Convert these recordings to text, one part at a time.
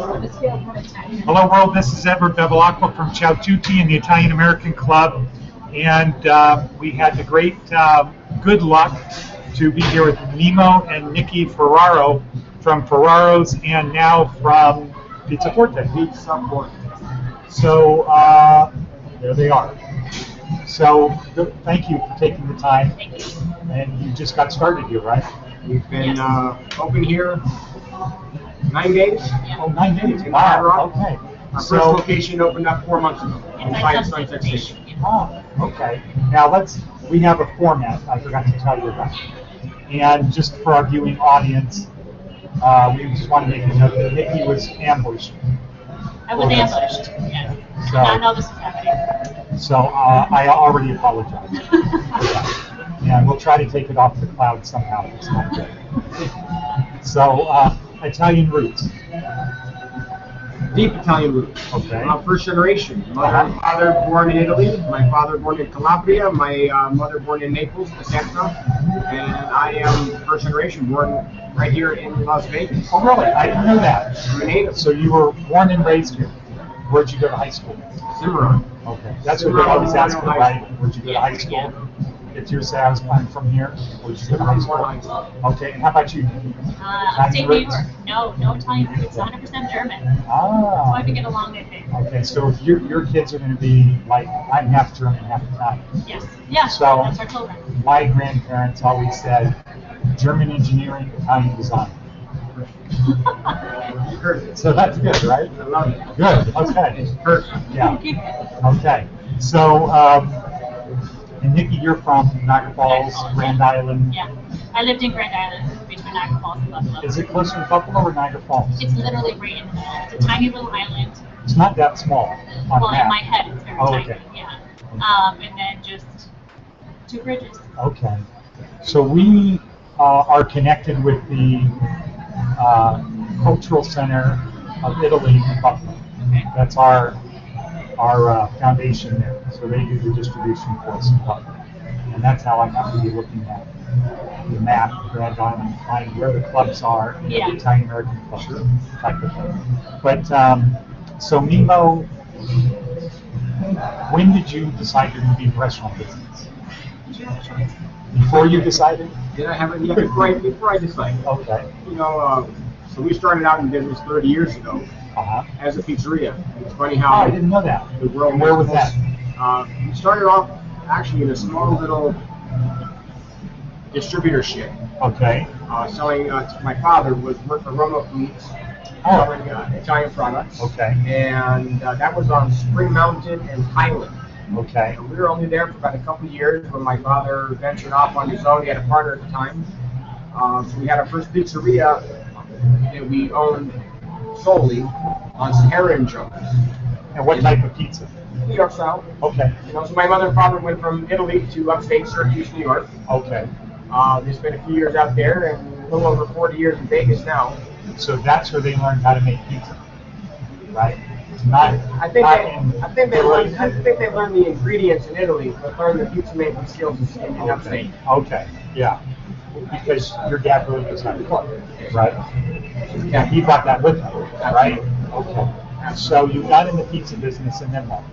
Hello world, this is Edward Bevilacqua from Ciao Tutti and the Italian American Club, and we had the great good luck to be here with Mimo and Nikki Ferraro from Ferraro's and now from Pizza Forte. Pizza Forte. So there they are. So thank you for taking the time. Thank you. And you just got started here, right? We've been open here 9 days. Oh, 9 days. In Wow. Hard Rock. Okay. Our first location opened up 4 months ago. Inside Sunset Station. Oh, okay. Now we have a format I forgot to tell you about. And just for our viewing audience, we just want to make a note that Nikki was ambushed. I was ambushed, yes. I did not know this was happening. So I already apologize for that. And we'll try to take it off the cloud somehow. It's not good. So Italian roots. Deep Italian roots. Okay. First generation. Mother and father born in Italy. My father born in Calabria. My mother born in Naples, Cosenza. And I am first generation, born right here in Las Vegas. Oh, really? I didn't know that. I'm a native. So you were born and raised here. Where'd you go to high school? Cimarron. Okay. That's what they always ask me, right? Where'd you go to high school? If you say I'm from here, where'd you go to high school? Okay. And how about you? Upstate New York. No Italian roots. 100% German. Ah. So I could get along with it. Okay, so if your kids are going to be like, I'm half German, half Italian. Yes. Yeah. So that's our children. my grandparents always said, German engineering, Italian design. So that's good, right? I love it. Good. Okay. Perfect. Yeah. Okay. So, and Nikki, you're from Niagara Falls, Grand Island. Yeah. I lived in Grand Island between Niagara Falls and Buffalo. Is it closer to Buffalo or Niagara Falls? It's literally right in the middle. It's a tiny little island. It's not that small on Well, map. in my head, it's very tiny. Okay. Yeah. And then just 2 bridges. Okay. So we are connected with the Cultural Center of Italy in Buffalo. Okay. That's our foundation there. So they do the distribution for us in Buffalo. And that's how I have to be looking at the map of Grand Island, finding where the clubs are, the Italian American clubs, type of thing. But so Mimo, when did you decide you're going to be in the restaurant business? Before you decided? Did I have it? Yeah, before I decided. Okay. You know, so we started out in business 30 years ago Uh-huh. as a pizzeria. It's funny Oh, how I didn't know that. the world. Where was that? We started off actually in a small little distributorship, Okay. selling. My father was worked for Roma Foods, Oh. selling Italian products. Okay. And that was on Spring Mountain and Highland. Okay. And we were only there for about a couple of years when my father ventured off on his own. He had a partner at the time. So we had our first pizzeria that we owned solely on Sahara and Jones. And what type of pizza? New York style. Okay. You know, so my mother and father went from Italy to upstate Syracuse, New York. Okay. They spent a few years out there and a little over 40 years in Vegas now. So that's where they learned how to make pizza, right? Not. I think they learned the ingredients in Italy, but learned the pizza making skills in upstate. Okay. Yeah. Because your dad really knows how to cook, right? Yeah. He brought that with him, right? Okay. So you got in the pizza business, and then what?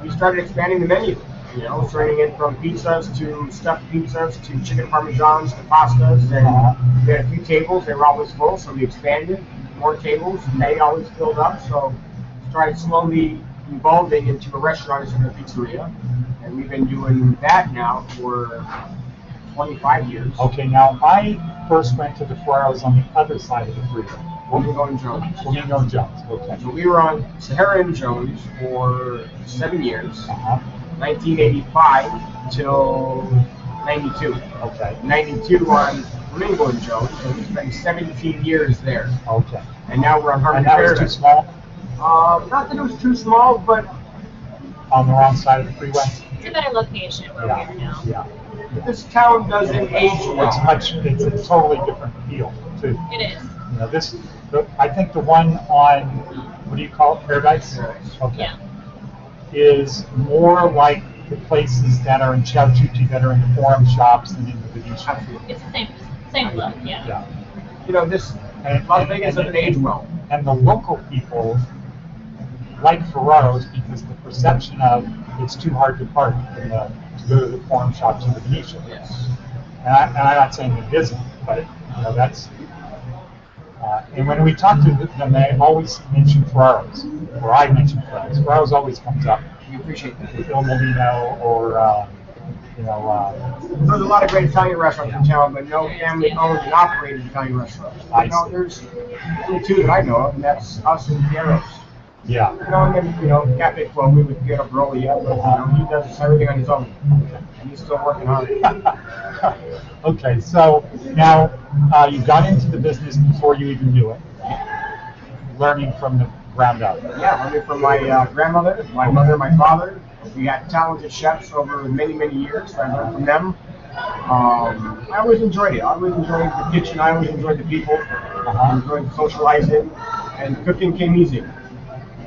We started expanding the menu. You know, turning it from pizzas to stuffed pizzas to chicken parmesans to pastas, and we had a few tables. They were always full, so we expanded. More tables, and they always filled up. So started slowly evolving into a restaurant instead of a pizzeria, and we've been doing that now for 25 years. Okay. Now I first went to the Ferraro's on the other side of the freeway. Flamingo and Jones. Flamingo and Jones. Okay. So we were on Sahara and Jones for 7 years. Uh-huh. 1985 till 92. Okay. 92 on Flamingo and Jones, and we spent 17 years there. Okay. And now we're on Harmony And that was too Paradise. small Not that it was too small, but on the wrong side of the freeway. It's a better location where we are now. Yeah. this town doesn't age well. It's a totally different feel too. It is. You know, I think the one on, what do you call it, Paradise? Okay. Yeah. Is more like the places that are in Ciao Tutti that are in the Forum shops than in the Venetian. It's the same look, yeah. You know, this Las Vegas doesn't age well. And the local people like Ferraro's because the perception of it's too hard to park to go to the forum shop to the Venetian. Yes. And I'm not saying it isn't, but you know that's. And when we talk to them, they always mention Ferraro's, or I mention Ferraro's. Ferraro's always comes up. We appreciate that. With Il Molino or There's a lot of great Italian restaurants in town, but no family-owned and operated Italian restaurants. There's only two that I know of, and that's us and Piero's. Yeah. And then, Cafe Chloe with Piero Baroli, but he does everything on his own, and he's still working hard. Okay, so now you got into the business before you even knew it, learning from the ground up. Yeah, learning from my grandmother, my mother, my father. We had talented chefs over many, many years. I learned from them. I always enjoyed it. I always enjoyed the kitchen. I always enjoyed the people. I enjoyed socializing, and cooking came easy.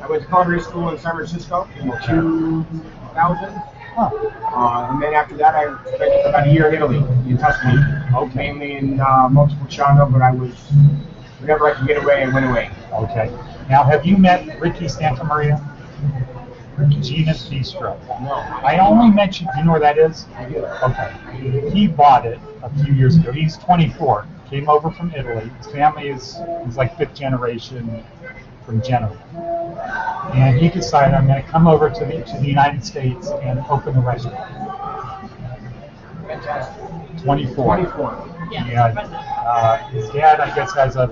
I went to culinary school in San Francisco in 2000. And then after that, I spent about a year in Italy, in Tuscany. Mainly in Montepulciano, but whenever I could get away, I went away. Okay. Now, have you met Ricky Santamaria? Gina's Bistro. No. I only mentioned, do you know where that is? I do. Okay. He bought it a few years ago. He's 24. Came over from Italy. His family is like fifth generation from Genoa. And he decided, I'm going to come over to the United States and open a restaurant. Fantastic. 24. 24. Yeah. His dad, I guess, has a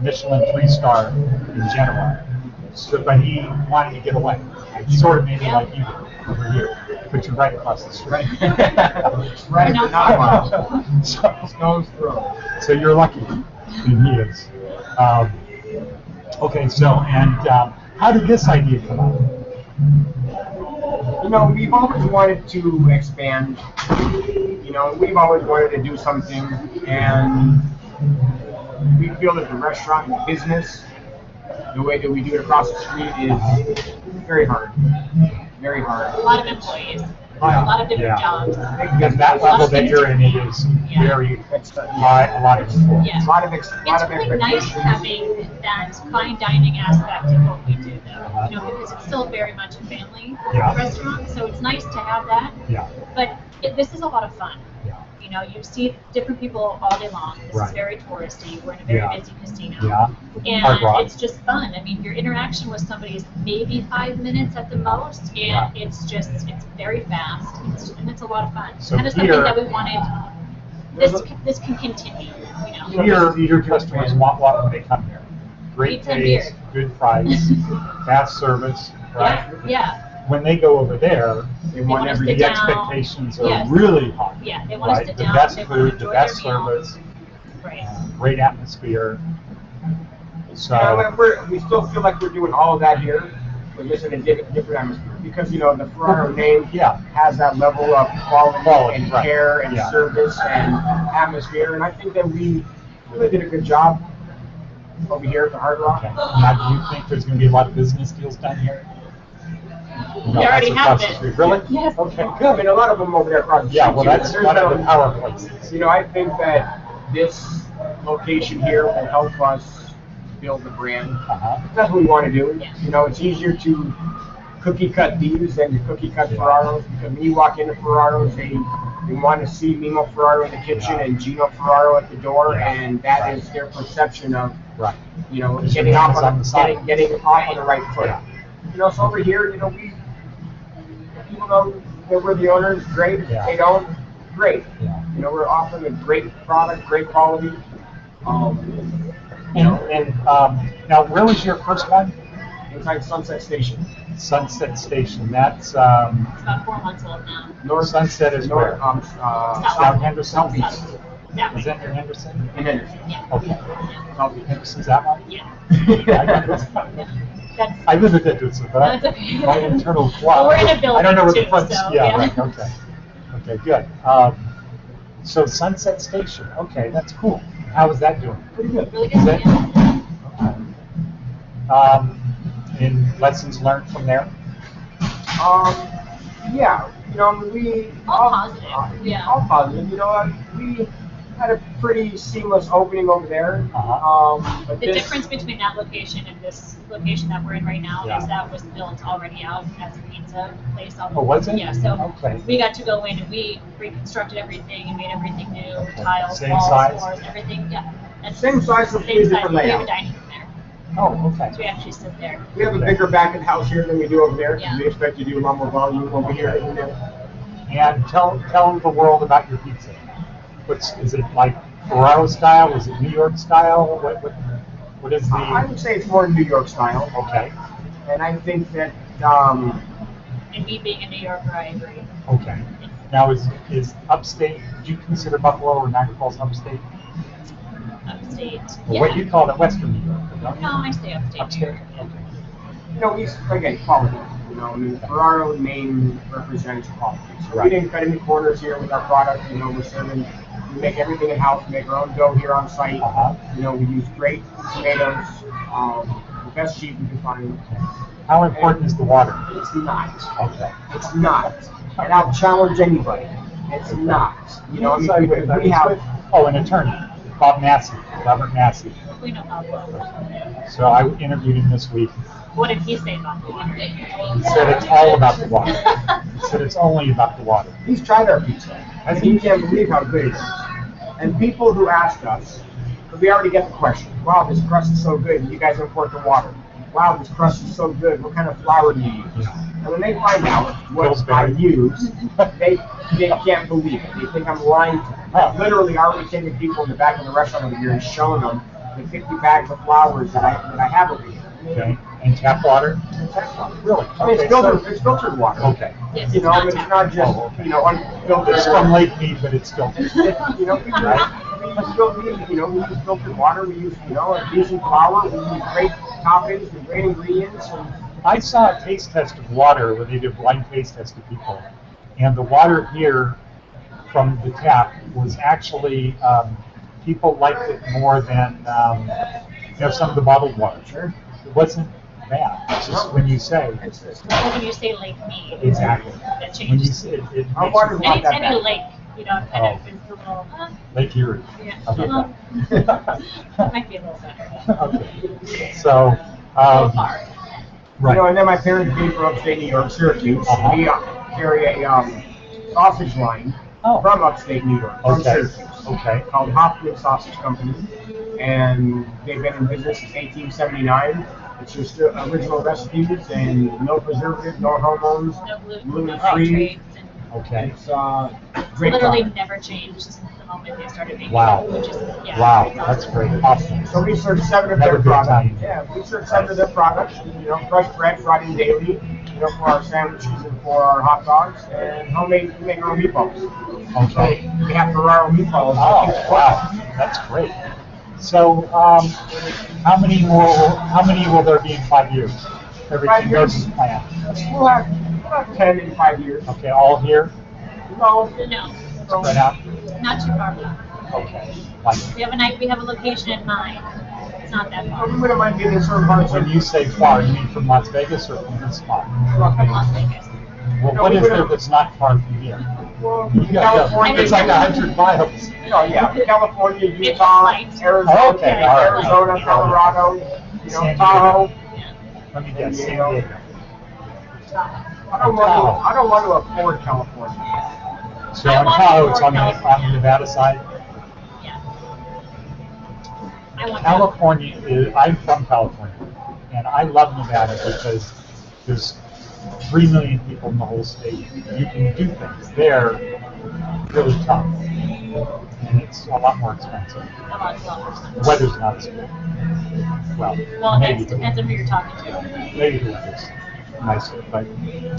Michelin 3-star in Genoa. So, but he wanted to get away. He sort of made it like you did over here, but you're right across the street. Right, but not much. So you're lucky, and he is. Okay, so how did this idea come out? We've always wanted to expand. We've always wanted to do something, and we feel that the restaurant business, the way that we do it across the street, is very hard. Very hard. A lot of employees. A lot of different jobs. And that level that you're in, it is very high, a lot of employees. Yeah. It's really nice having that fine dining aspect of what we do, though. Because it's still very much a family restaurant, so it's nice to have that. Yeah. But this is a lot of fun. Yeah. You see different people all day long. This is very touristy. We're in a very busy casino. Yeah. And it's just fun. I mean, your interaction with somebody is maybe 5 minutes at the most, and it's very fast, and it's a lot of fun. So and it's something that we wanted. This can continue. Here, your customers want what when they come here. Great taste, good price, fast service, right? Yeah. When they go over there, they want the expectations are really high. Yeah, they want to sit the down. best food, the best service, great atmosphere. So we still feel like we're doing all of that here, but just in a different atmosphere. Because the Ferraro name has that level of quality and care and service and atmosphere, and I think that we really did a good job over here at the Hard Rock. Okay. Now, do you think there's going to be a lot of business deals done here? We already have been. Really? Yes. Okay, I good. mean, a lot of them over there across the street. Yeah, well, that's one of the power places. I think that this location here will help us build the brand. That's what we want to do. It's easier to cookie cut these than to cookie cut Ferraro's, because when you walk into Ferraro's, they want to see Mimo Ferraro in the kitchen and Gino Ferraro at the door, and that is their perception of getting off on the right foot. So over here, people know that we're the owners, great. If they don't, great. We're offering a great product, great quality. Now, where was your first one? Inside Sunset Station. Sunset Station. That's It's about 4 months old now. North Sunset is where? South Henderson. Southeast. Is that in Henderson? In Henderson. Yeah. Okay. Southeast. Henderson's that one? Yeah. I live in Henderson, but my internal clock. We're in a building I don't know where the too, front. so, Right. Okay. Okay. Good. So Sunset Station. Okay, that's cool. How is that doing? Pretty good. Really good. And lessons learned from there? Yeah. We all positive. All positive. had a pretty seamless opening over there. But The difference between that location and this location that we're in right now is that was built already out as a pizza place. Oh, was it? Yeah, so Okay. we got to go in and we reconstructed everything and made everything new, tiles, Same walls, size? floors, everything. Yeah. And Same size, with same size. different We have a layout. dining room there, Oh, okay. so we actually sit there. We have a bigger back of the house here than we do over there. Yeah. We expect to do a lot more volume over here. And tell the world about your pizza. Is it like Ferraro style? Is it New York style? What is the? I would say it's more New York style. Okay. And I think that And me being a New Yorker, I agree. Okay. Now is upstate? Do you consider Buffalo or Niagara Falls upstate? Upstate. Or Yeah. what you call it, Western New York? Don't you? No, I stay upstate. New Upstate. York. Okay. we again quality. I mean, Ferraro main represents quality. So Right. we didn't cut any corners here with our product. We make everything in house. We make our own dough here on site. We use great tomatoes, the best cheese we can find. How important is the water? It's not. Okay. It's not. And I'll challenge anybody. It's not. We have. Oh, an attorney, Bob Massey, Robert Massey. We know how well. So I interviewed him this week. What did he say about the water? He said it's all about the water. He said it's only about the water. He's tried our pizza, and he can't believe how good it is. And people who ask us, because we already get the question, wow, this crust is so good, you guys import the water. Wow, this crust is so good, what kind of flour do you use? Yeah. And when they find out what I use, they can't believe it. They think I'm lying to them. I've literally already taken people in the back of the restaurant over here and shown them the 50 bags of flours that I have over here. Okay. And tap water? Really? I mean, Okay, it's filtered water. Okay. Yes, It's not just, unfiltered. It's from Lake Mead, but it's filtered. We use filtered water, we use, a decent flour, we use great toppings and great ingredients. And I saw a taste test of water where they did blind taste test to people, and the water here from the tap was actually people liked it more than some of the bottled water. Sure. It wasn't bad. It's just when you say When you say Lake Mead, exactly that when you changes. say it Our makes water's you- not that Any bad. lake, kind of is a little, Lake Erie. yeah, Okay. might be a little better. Okay. So A little far. right. And then my parents came from upstate New York, Syracuse. We carry a sausage line from upstate New York, from Okay. Syracuse, called Hoffman Sausage Company. And they've been in business since 1879. It's just original recipes and no preservatives, no hormones, No gluten, no gluten-free. nitrates, and Okay. It's great literally product. never changed since the moment they started making Wow. it, which is, yeah. Wow, it's that's awesome. great. Awesome. So we serve 7 of Never their good products. time. Yeah, we serve 7 of their products. Fresh bread Friday and daily. For our sandwiches and for our hot dogs, and homemade. We make our own meatballs. Okay. So we have Ferraro meatballs. Oh, wow, that's great. So, how many will there be in 5 years? Everything 5 years? goes as planned. We'll have 10 in 5 years. Okay, all here, No, No, spread out. not too far back. Okay. Like We have a location in mind. It's not that far. we wouldn't mind getting certain parts when of. you say far, you mean from Las Vegas or from this spot? From Las Vegas. Well, No, what we is wouldn't- there that's not far from here? Well, You gotta go. California. It's like 100 miles. Oh yeah, California, It's Utah, light. Arizona, Okay, all right. Arizona, Colorado, San Diego. Tahoe. Let me guess, San Diego. Diego. I don't want to afford California. So I in want Tahoe, more it's on the California. Nevada side. Yeah. I want California is, I'm from California, and I love Nevada because there's 3 million people in the whole state. You can do things there really tough, and it's a lot more expensive. a lot of The weather's not as good. Well, Well, maybe it the, depends on who you're talking to. maybe the weather's nicer, but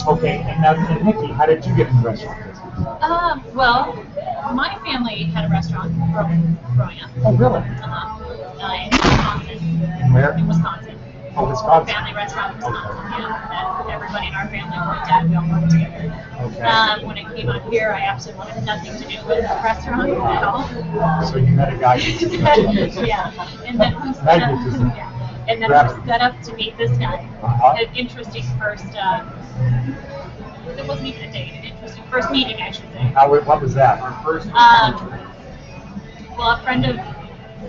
okay. And now, Nikki, how did you get in the restaurant business? Well, my family had a restaurant growing up. Oh, really? In Wisconsin. Where? In Wisconsin. Oh, Wisconsin. Family restaurant in Wisconsin, yeah. That everybody in our family worked at. We all worked together. Okay. When it came out here, I absolutely wanted nothing to do with the restaurant at all. So you met a guy who's Yeah. And then we set up, Magnetism. yeah. And then we set up to meet this guy. Uh-huh. An interesting first, it wasn't even a date, an interesting first meeting, I should say. What was that? Our first Um, Well, a friend of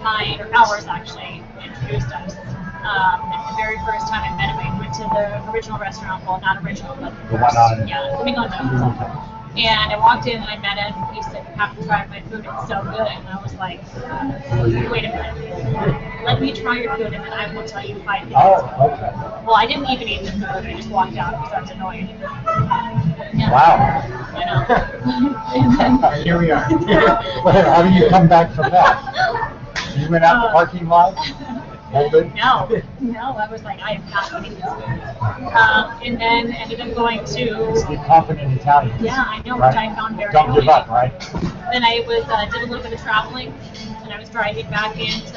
mine, or ours actually, introduced us. And the very first time I met him, we went to the original restaurant. Well, not original, but The one on. yeah, Mimo Ferraro. And I walked in and I met him. He said, "You have to try my food. It's so good." And I was like, "Wait a minute. Let me try your food, and then I will tell you if I think it's good." Oh, okay. Well, I didn't even eat the food. I just walked out because I was annoyed. Yeah. Wow. I know. And then, Here we are. Well, how do you come back from that? You went out in the parking lot, folded? no, I was like, I am not eating this food. And then ended up going to. Be confident Italian. Yeah, I know, right? which I found very Don't give annoying. up, right? Then I was did a little bit of traveling, and I was driving back into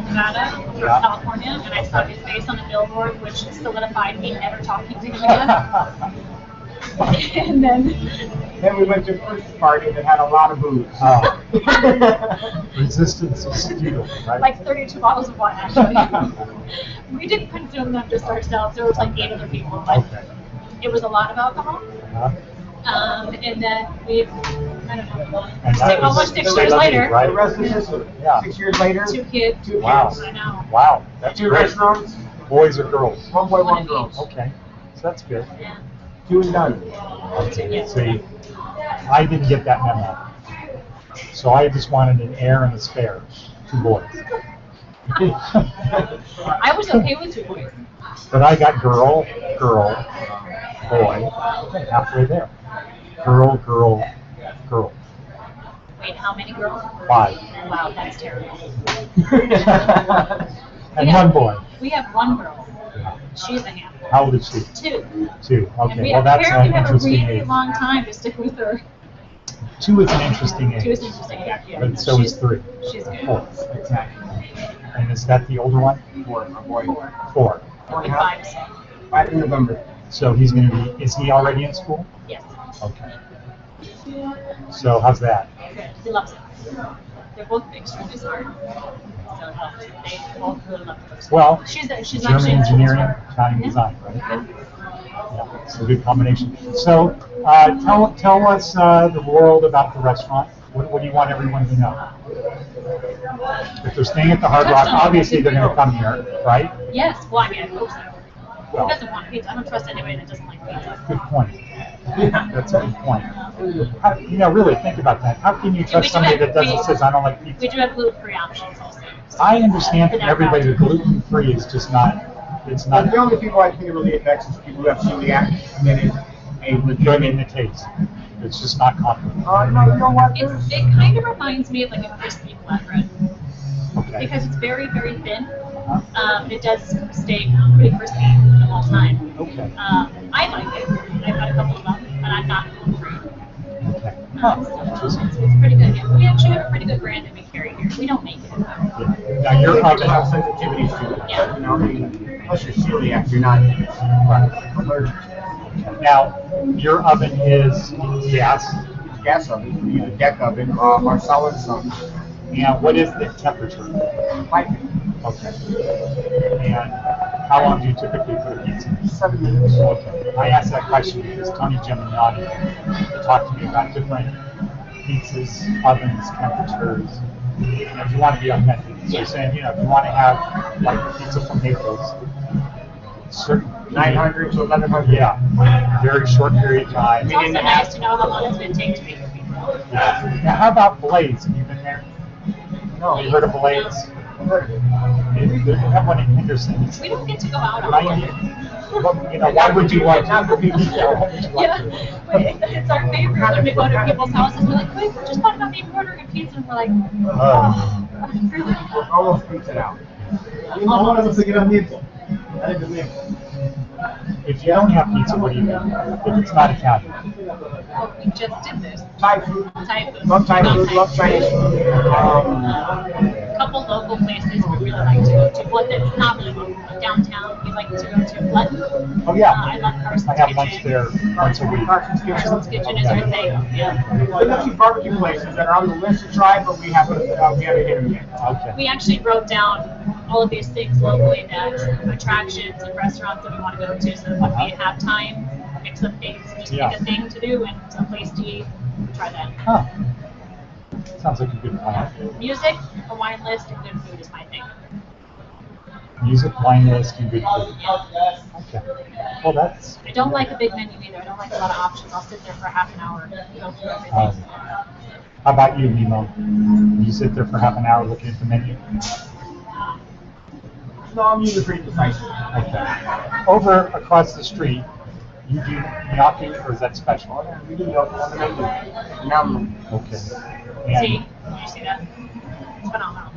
Nevada from Yeah. California, and I saw his face on a billboard, which solidified me never talking to him again. And Then we went to a Christmas party that had a lot of booze. Resistance is futile, right? like 32 bottles of wine, actually. We didn't consume them just ourselves. There was like 8 other people, but Okay. it was a lot of alcohol. And then we, I don't know, And that was almost 6 the years lucky, later, right? The rest is history. Yeah. 6 years later, 2 kids. two Wow. kids, I know. Wow, that's 2 great. restaurants, Boys or girls? 1 boy, 1 One girl. each. Okay, so that's good. Yeah. 2 and done. Yeah. See, I didn't get that memo. So I just wanted an heir and a spare, 2 boys. I was okay with 2 boys. But I got girl, boy, halfway there. Girl, girl. Wait, how many girls? 5. Wow, that's terrible. And Yeah. 1 boy. We have 1 girl. She's a handful. How old is she? 2. 2. And Okay, we well that's apparently an have a interesting really age. long time to stick with her. 2 is an interesting age. 2 is interesting. Yeah. But so is 3. She's good. 4. And is that the older one? 4, a boy. 4. 4 and a 5. half. 5 in November. So he's going to be, is he already in school? Yes. Okay. So how's that? Good. He loves it. They're both extremely smart. So it helps. They both really love it. Well, She's German actually in school engineering, for- Italian Yeah. design, right? Yeah, it's a good combination. So tell us the world about the restaurant. What do you want everyone to know? If they're staying at the Hard Rock, obviously they're going to come here, right? Yes. Well, I mean, I hope so. Well, Who doesn't want pizza? I don't trust anybody that doesn't like pizza. good point. That's a good point. How, really think about that. How can you trust somebody that doesn't says I don't like We pizza? do have gluten-free options also. I understand from everybody that gluten-free is just not. It's But not the only people I think it really affects is people who have celiac, that is a good in legitimate. the taste. It's just not comfortable. No, you know what? It kind of reminds me of like a crispy flatbread Okay. because it's very, very thin. Uh-huh. It does stay pretty crispy the whole time. Okay. I like it. I've had a couple of them, but I'm not gluten-free. Okay. So Interesting. it's pretty good. Yeah. We actually have a pretty good brand that we carry here. We don't make it. Yeah. Now your People have oven. sensitivities to it. Yeah. You know, I mean, unless you're celiac, you're not allergic. Now your oven is gas. It's gas oven. We use a deck oven, our solid sun. And what is the temperature? Piping. Okay. And how long do you typically put a pizza in? 7 minutes. Okay. I asked that question because Tony Geminiani talked to me about different pizzas, ovens, temperatures. If you want to be authentic, so you're saying, if you want to have like a pizza from Naples, certain 900 to 1100. Yeah, very short period of time. It's also nice to know how long it's going to take to make the pizza. Yeah. Now, how about Blaze? Have you been there? No. You heard of Blaze? They have one in Henderson. It's We don't get to go out on 90. Well, why would you want to? Why would you want Yeah, to? it's our favorite when we go to people's houses. We're like, wait, we just thought about maybe ordering a pizza, and we're like, oh, really? We're almost pizza out. If you don't have pizza, what do you do? If it's not Italian. Well, we just did this. Thai food. Thai food. Love Thai food, love Chinese food. A couple local places we really like to go to. One that's not really local, but downtown we like to go to. Glutton. Oh yeah, I love Carson's I have Kitchen. lunch there once a week. Carson's Kitchen. Carson's Kitchen is our thing. Yeah. There's a few barbecue places that are on the list to try, but we haven't hit them yet. Okay. We actually wrote down all of these things locally that attractions and restaurants that we want to go to, so that when we have time, pick some things, just Yeah. pick a thing to do and some place to eat. Try that. Huh. Sounds like a good plan. Music, a wine list, and good food is my thing. Music, wine list, and good food. Yeah. Okay. Well, that's. I don't like a big menu either. I don't like a lot of options. I'll sit there for half an hour and go through everything. How about you, Mimo? You sit there for half an hour looking at the menu? No, I'm usually pretty decisive. Okay. Over across the street, you do gnocchi, or is that special? We do know on the menu. Yum. Okay. See? And Did you see that? It's phenomenal.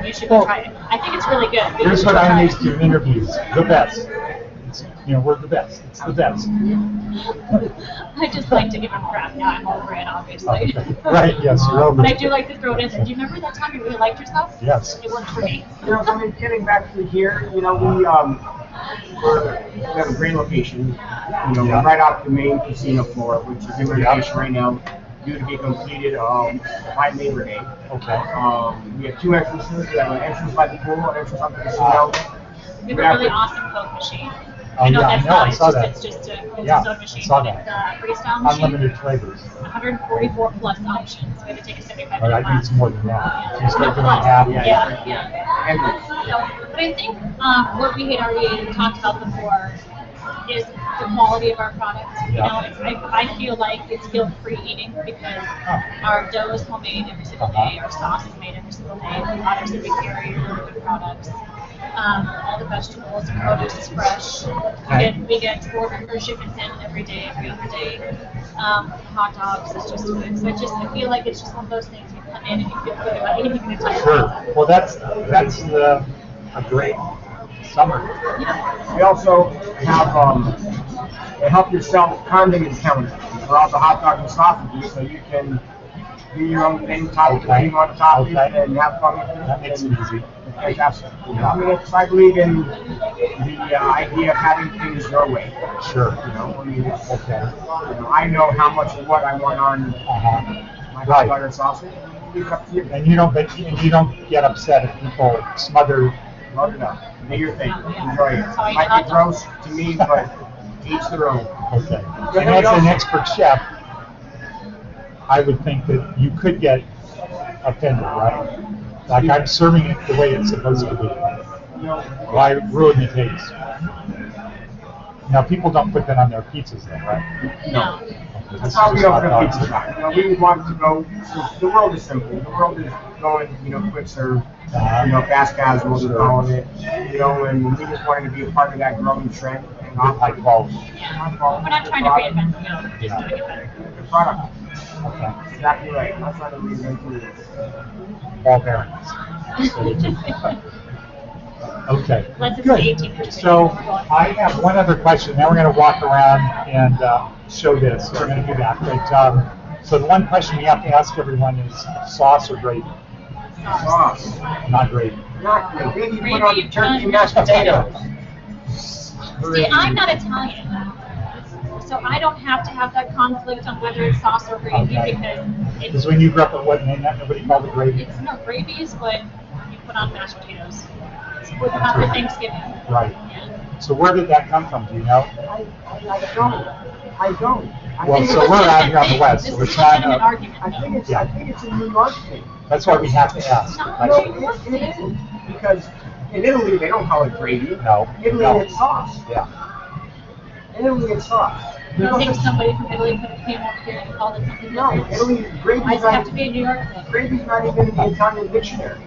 You should go try it. I think it's really good. You here's should what go I'm try used it. to in interviews. The best. It's, we're the best. It's the best. I just like to give him crap. Now I'm over it, obviously. Okay. Right, yes, you're over But I it. do like to throw it in there. Do you remember that time you really liked yourself? Yes. It worked for me. I mean, getting back to here, we have a great location. Yeah. Right off the main casino floor, which is in Yeah. renovation right now, due to be completed by Labor Day. Okay. We have two entrances. We have an entrance by the pool, an entrance on the casino. We have a really awesome Coke machine. Oh, I know yeah, that's I know, I not, saw that. it's just a Yeah, soda I machine, saw but that. it's a freestyle machine. Unlimited flavors. 144 plus options. We had to take a 75 All right, I class. need some more than that. So you start doing Plus. half. Yeah. Endless. But I think what we had already talked about before is the quality of our product. Yeah. I feel like it's guilt-free eating because our dough is homemade every single day, our sauce is made every single day, the products that we carry are really good products. All the vegetables and produce is fresh. We get order shipments in every day, every other day. Hot dogs is just good. So I feel like it's just one of those things you come in and you feel good about anything you touch. Sure. Well, that's a great summary. We also have a help yourself condiment counter for all the hot dogs and sausages, so you can do your own thing, top it if you want to top it, and have fun with it. That makes it easy. Fantastic. I mean, I believe in the idea of having things your way. Sure. I mean, it's, Okay. I know how much of what I want on my hot Right. dog and sausage. It's up to you. And you don't get upset if people smother. Love it up. Do your thing. Enjoy it. That's how I Might hot be dog. gross to me, but each their own. Okay. And as an expert chef, I would think that you could get offended, right? Like I'm serving it the way it's supposed to be. Why ruin the taste? Now people don't put that on their pizzas, though, right? No. Okay, That's this how is we just open hot a dogs. pizza shop. We want to go. The world is simple. The world is going, quick serve. Fast casual. We're calling it. And we just wanted to be a part of that growing trend. And With high quality. Yeah. We're not trying to reinvent the wheel. We're just doing it better. Good product. Okay. Exactly right. I'm not trying to reinvent it. Ball bearings. Okay. Let's Good. 18 inches. So I have one other question. Now we're going to walk around and show this. So we're going to do that. But, so the one question we have to ask everyone is sauce or gravy? Sauce. Not gravy. Not good. Maybe Gravy, put on the turkey and mashed potatoes. See, I'm not Italian, so I don't have to have that conflict on whether it's sauce or gravy Okay. because Because it's when you grew up, it wasn't in that. Nobody called it gravy. it's no gravy is what you put on mashed potatoes. It's what you have for Thanksgiving. Right. Yeah. So where did that come from? Do you know? I don't. Well, This so is we're out legitimate here on the thing. west, This so is it's not. legitimate argument. Yeah. I think it's a New York thing. That's why we have to ask. No, it isn't. Because in Italy, they don't call it gravy. No. In Italy, No. it's sauce. Yeah. In Italy, it's sauce. You don't think somebody from Italy could have came over here and called it something No, different? Italy, Why gravy's does it have not, to be a New York thing? gravy's not even in the Italian dictionary.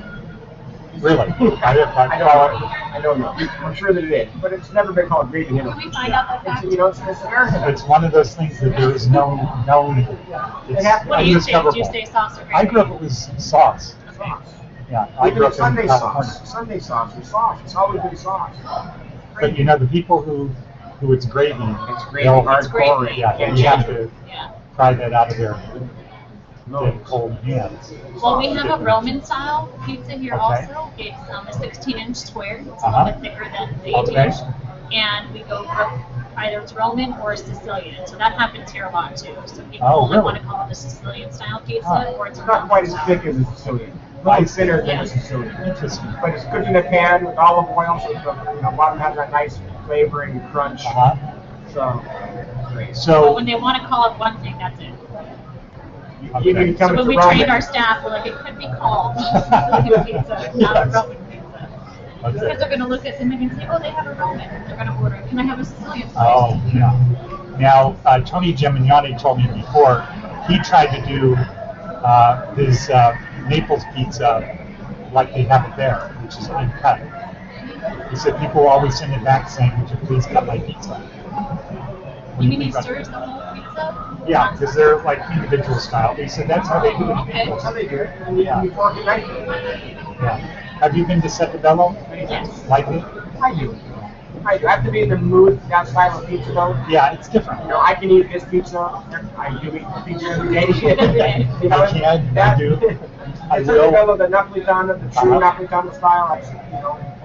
Really? I don't know. I'm sure that it is, but it's never been called gravy in Can Italy. we find out that fact? It's American. It's one of those things that there is no. It's What do you say? Do you undiscoverable. say sauce or gravy? I grew up, it was sauce. Sauce. Yeah, I Even grew in up in Sunday California. sauce. Sunday sauce is sauce. It's always been sauce. But you know, the people who it's gravy, It's gravy, they'll- hardcore. yeah, Can't you have change it. to Yeah. pry that out of their No. cold hands. Well, we have a Roman style pizza here Okay. also. It's a 16-inch square. It's a Uh-huh. little bit thicker than the 18-inch. And we go for either it's Roman or Sicilian. So that happens here a lot too. So people Oh, only really? want to call it a Sicilian style pizza Huh. or it's a It's not Roman quite as style. thick as a Sicilian. A little thinner than a Sicilian. Interesting. But it's cooked in a pan with olive oil, so the bottom has that nice flavor and crunch. Uh-huh. So, great. But So, when they want to call it one thing, that's it. You Okay. can tell So it's when we Roman. train our staff, we're like, it could be called Philipine pizza, not a Roman pizza. Okay. Because they're going to look at something and say, oh, they have a Roman. They're going to order, can I have a Sicilian slice? Oh, yeah. Now, Tony Gemignani told me before, he tried to do his Naples pizza like they have it there, which is uncut. He said people always send it back saying, would you please cut my pizza? What do You mean he think about stirs that? the whole pizza? Yeah, because they're like individual style. He said that's how they do it in Okay. Naples. That's how they do it. And you fork and knife it. Yeah. Have you been to Settebello? Yes. Like it? I do. I do. I have to be in the mood for that style of pizza though. Yeah, it's different. You know, I can eat this pizza. I do eat pizza every day. You know, I can, I do. I It's will. Bello, the Napolitana, the true Uh-huh. Napolitana style.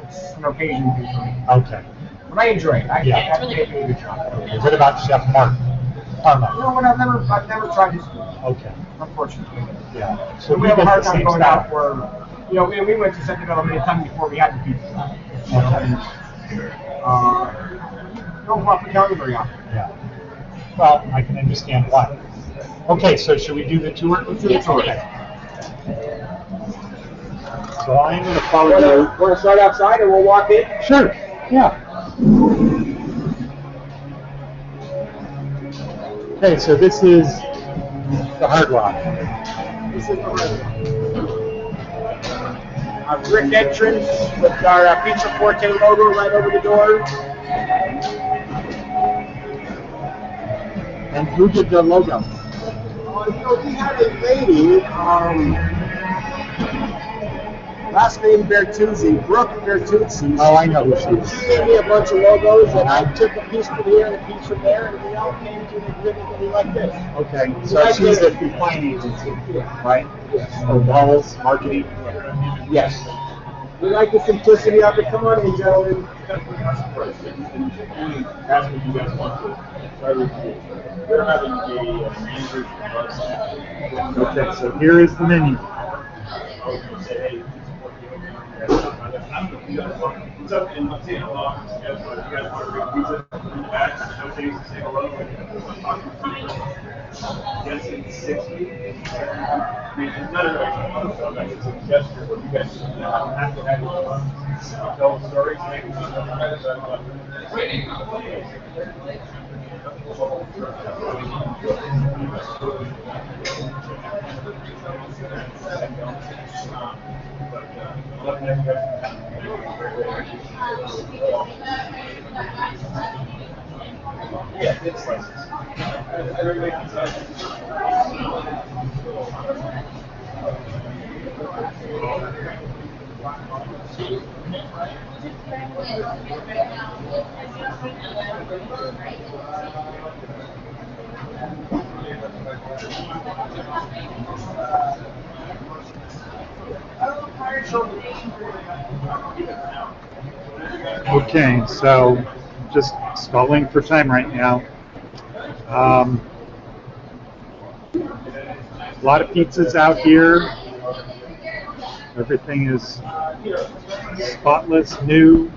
It's an occasion piece for me. Okay. But I enjoy it. I Yeah. have to take a good job. What about Chef Mark You Parma? know what? I've never tried his food, Okay. unfortunately. Yeah. So So we have a does hard the time same going out style. for, we went to Settebello many times before we had the pizza. Don't go up and down very often. Yeah. Well, I can understand why. Okay, so should we do the tour? Let's do the tour. Okay. So I'm going to follow you. Want to start outside and we'll walk in? Sure. Yeah. Okay, so this is the Hard Rock. This is the our brick entrance with our Pizza Forte logo right over the door. And who did the logo? We had a lady, last name Bertuzzi, Brooke Bertuzzi. Oh, I know who she is. She gave me a bunch of logos, and I took a piece from here and a piece from there, and we all came to an agreement that we like this. Okay, so she's a design agency, right? Or Wallace Marketing? Yes. We like the simplicity of it. Come on in, gentlemen. That's what you guys want to start with. We're having a manager from our staff. Okay, so here is the menu. Say, hey, I don't know if you guys want what's up, and I'm saying hello. You guys want to bring pizza in the back? No things to say hello. And talk to people. Yes, it's 60. I mean, it's not a so like it's a gesture where you guys have to have your tell stories, maybe yeah, it's slices. Everybody can Okay, so just stalling for time right now. A lot of pizzas out here. Everything is spotless, new,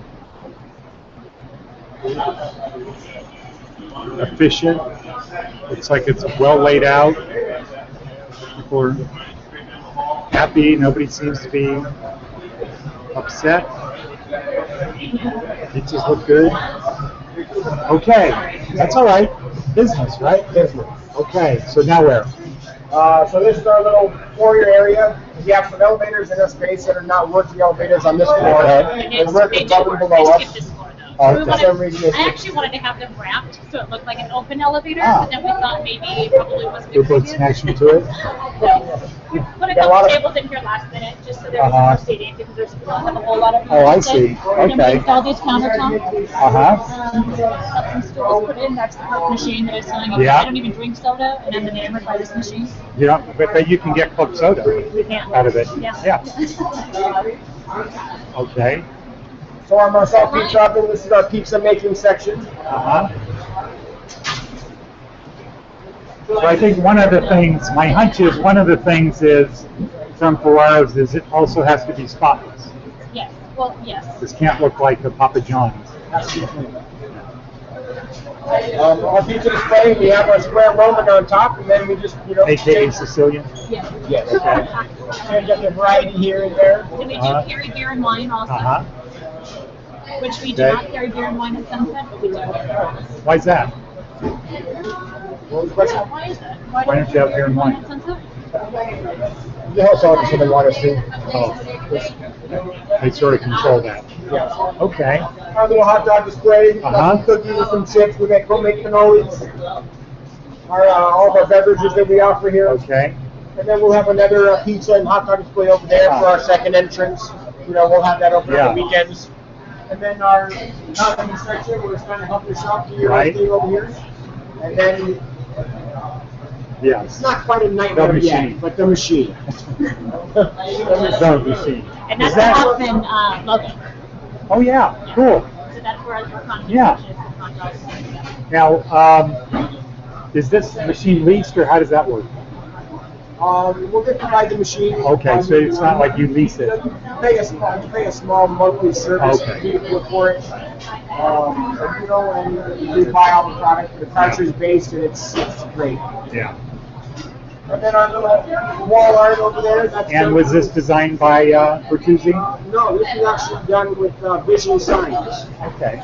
efficient. Looks like it's well laid out. People are happy. Nobody seems to be upset. Pizzas look good. Okay, that's all right. Business, right? Business. Okay, so now where? So this is our little foyer area. We have some elevators in our space that are not working elevators on this floor. Okay. They're working above and below They us. skipped this floor, though. Oh, We okay. wanted- For some reason, I actually wanted to have them wrapped so it looked like an open elevator, Ah. but then we thought maybe it probably wasn't a People good put idea. connection to it? So, we put a Got a couple lot of- tables in here last minute just so there was Uh-huh. more seating because there's not a whole lot of Oh, I room. see. And then Okay. we installed these countertops. Uh-huh. Got some stools put in. That's the Coke machine that I was telling you. Yeah. I don't even drink soda, and I'm enamored by this machine. Yeah, but you can get club soda We can't. out of it. Yeah. Okay. So our Marcel Pizza Oven, this is our pizza making section. Uh-huh. So I think one of the things, my hunch is one of the things is from Ferraro's is it also has to be spotless. Yes. Well, yes. This can't look like a Papa John's. Our pizza display, we have a square Roman on top, and then we just, AK change, Sicilian? Yeah. yes, Okay. change up the variety here and there. And we do Uh-huh. carry beer and wine also, Uh-huh. which we do Okay. not carry beer and wine at Sunset, but we do. Why's that? What was the question? Why is that? Why don't you have beer and wine? At Sunset? The host office when they want us to. Oh. They sort of control that. Yes. Okay. Our little hot dog display, Uh-huh. some cookies and some chips. We make homemade cannolis. All of our beverages that we offer here. Okay. And then we'll have another pizza and hot dog display over there for our second entrance. We'll have that open on the weekends. And then our economy section, we're trying to help yourself to your Right. thing over here. And then Yes. it's not quite a nightmare The yet, machine. but the machine. The machine. And Is that's the that? Hoffman logo. Oh yeah. Cool. So that's where our content Yeah. is for hot dogs. Now, is this machine leased or how does that work? We'll get provide the machine. Okay, so it's not like you lease it. You pay a small monthly service Okay. fee for it. And we buy all the product. The cartridge based, and it's great. Yeah. And then our little wall art over there. That's And done was this with- designed by Bertuzzi? No, this is actually done with Vision Signs. Okay.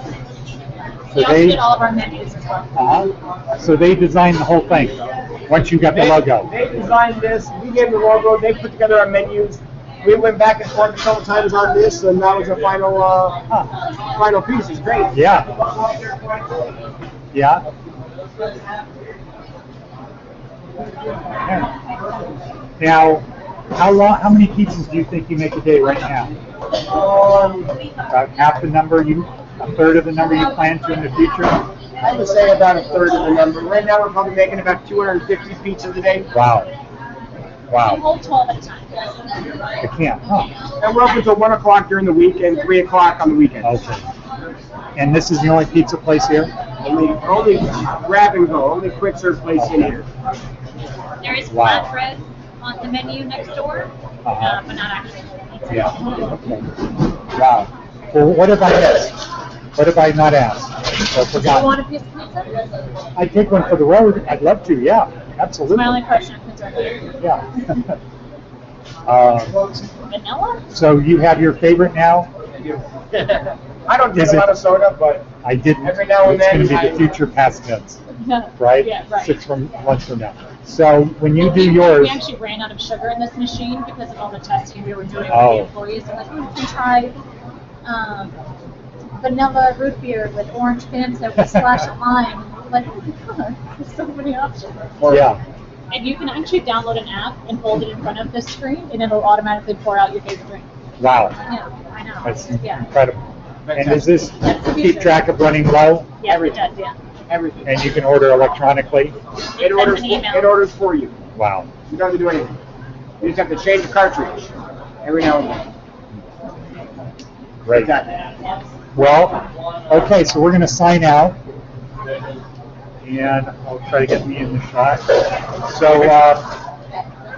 We So also they, did all of our menus as well. so they designed the whole thing. Once you got the logo. They designed this. We gave them the logo. They put together our menus. We went back and forth a couple times on this, and that was the final piece. It's great. Yeah. Yeah. Now, how many pizzas do you think you make a day right now? About half the number a third of the number you plan to in the future? I would say about a third of the number. Right now, we're probably making about 250 pizzas a day. Wow. We Wow. hold 12 at a time. I can't. Huh. And we're open until 1 o'clock during the week and 3 o'clock on the weekends. Okay. And this is the only pizza place here? Only grab and go, only quick serve place in here. There is Wow. flatbread on the menu next door, Uh-huh. but not actually pizza. Yeah. Okay. Wow. Well, what have I missed? What have I not asked or Do you forgotten? want a piece of pizza? I'd take one for the road. I'd love to. Yeah. It's Absolutely. my only question of pizza. Yeah. Vanilla? So you have your favorite now? I don't drink Is a it- lot of soda, but I didn't. Every now and It's going to then be the I- future past tense, right? Yeah, right. 6 months from now. So when you do We yours, actually ran out of sugar in this machine because of all the testing we were doing with Oh. the employees. I'm like, we can try vanilla root beer with orange Fanta with splash of lime. I'm like, oh my god, there's so many options. yeah. And you can actually download an app and hold it in front of the screen, and it'll automatically pour out your favorite drink. Wow. Yeah, I know. That's Yeah. incredible. And does this That's the keep future. track of running low? Yeah, it does, yeah. everything. And you can order electronically? It orders, an email. it orders for you. Wow. You don't have to do anything. You just have to change the cartridge every now and then. Great. Exactly. Yeah. Well, okay, so we're going to sign out. And I'll try to get me in the shot. So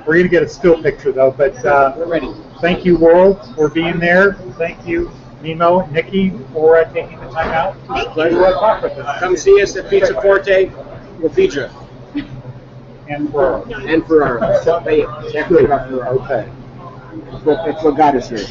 we're going to get a still picture, though. But We're ready. thank you, World, for being there. Thank you, Mimo, Nikki, for taking the time out. Glad you talk with us. Come see us at Pizza Forte. We'll feed you. And for And Ferraro. Can't forget about Ferraro. okay. That's what got us here.